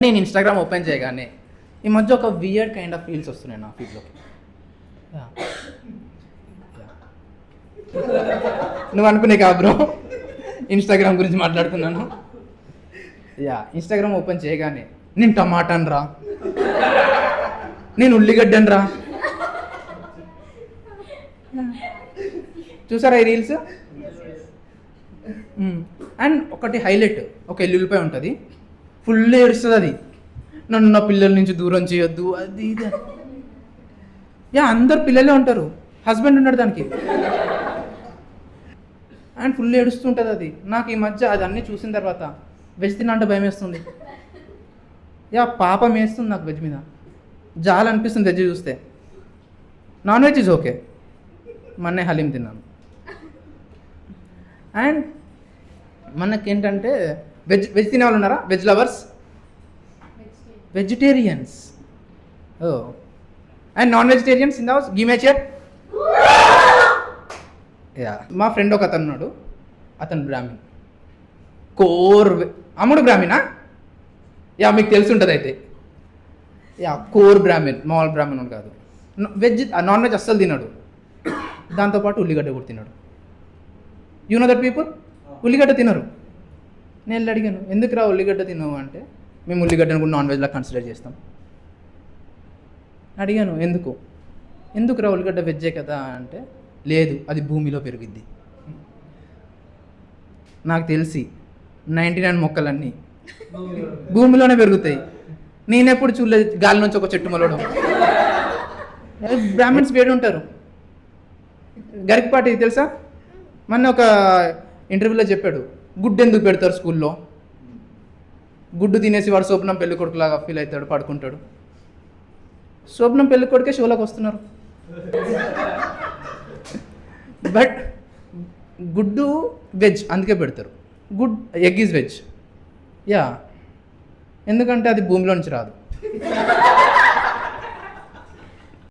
నేను Instagram open చేయగానే ఈ మధ్య ఒక వియర్డ్ కైండ్ ఆఫ్ ఫీల్స్ వస్తున్నాయి నా ఫీల్డ్లోకి. నువ్వు అనుకునే కా బ్రో ఇన్స్టాగ్రామ్ గురించి మాట్లాడుతున్నాను. ఇన్స్టాగ్రామ్ ఓపెన్ చేయగానే నేను టమాటాన్ రా, నేను ఉల్లిగడ్డను రా. చూసారా ఈ రీల్స్? అండ్ ఒకటి హైలైట్, ఒక ఎల్లుల్లిపాయ ఉంటుంది, ఫుల్ ఏడుస్తుంది అది, నన్ను నా పిల్లల నుంచి దూరం చేయొద్దు అది ఇది. అందరు పిల్లలే ఉంటారు, హస్బెండ్ ఉన్నాడు దానికి, అండ్ ఫుల్ ఏడుస్తుంటుంది అది. నాకు ఈ మధ్య అది అన్నీ చూసిన తర్వాత వెజ్ తిన్నా అంటే భయం వేస్తుంది. పాపం వేస్తుంది నాకు వెజ్ మీద, జాలి అనిపిస్తుంది వెజ్ చూస్తే. నాన్ వెజ్ ఇస్ ఓకే, మొన్నే హలీం తిన్నాను. అండ్ మనకేంటంటే వెజ్ తినే వాళ్ళు ఉన్నారా? Veg lovers, vegetarians, and non vegetarians in the house, give me chair. మా ఫ్రెండ్ ఒక అతను ఉన్నాడు, అతను బ్రాహ్మణ్, అమ్ముడు బ్రాహ్మణా? మీకు తెలిసి ఉంటుంది అయితే. కోర్ బ్రాహ్మణ్, మామూలు బ్రాహ్మణుడు కాదు. నాన్ వెజ్ అస్సలు తిన్నాడు, దాంతోపాటు ఉల్లిగడ్డ కూడా తిన్నాడు. యూ నో దట్ పీపుల్ ఉల్లిగడ్డ తినరు. నేను అడిగాను, ఎందుకు రా ఉల్లిగడ్డ తినవు అంటే, మేము ఉల్లిగడ్డను కూడా నాన్ వెజ్లా కన్సిడర్ చేస్తాం. అడిగాను ఎందుకు రా ఉల్లిగడ్డ వెజ్జే కదా అంటే, లేదు అది భూమిలో పెరిగిద్ది. నాకు తెలిసి 99 మొక్కలన్నీ భూమిలోనే పెరుగుతాయి. నేనెప్పుడు చూడలేదు గాలి నుంచి ఒక చెట్టు మొలవడం. బ్రాహ్మణ్స్ వేడి ఉంటారు. గరికపాటి తెలుసా? మొన్న ఒక ఇంటర్వ్యూలో చెప్పాడు, గుడ్డు ఎందుకు పెడతారు స్కూల్లో, గుడ్డు తినేసి వాడు శోభనం పెళ్లి కొడుకులాగా ఫీల్ అవుతాడు, పడుకుంటాడు. శోభనం పెళ్లి కొడుకే షోలోకి వస్తున్నారు. బట్ గుడ్డు వెజ్ అందుకే పెడతారు. Egg is veg. ఎందుకంటే అది భూమిలో నుంచి రాదు.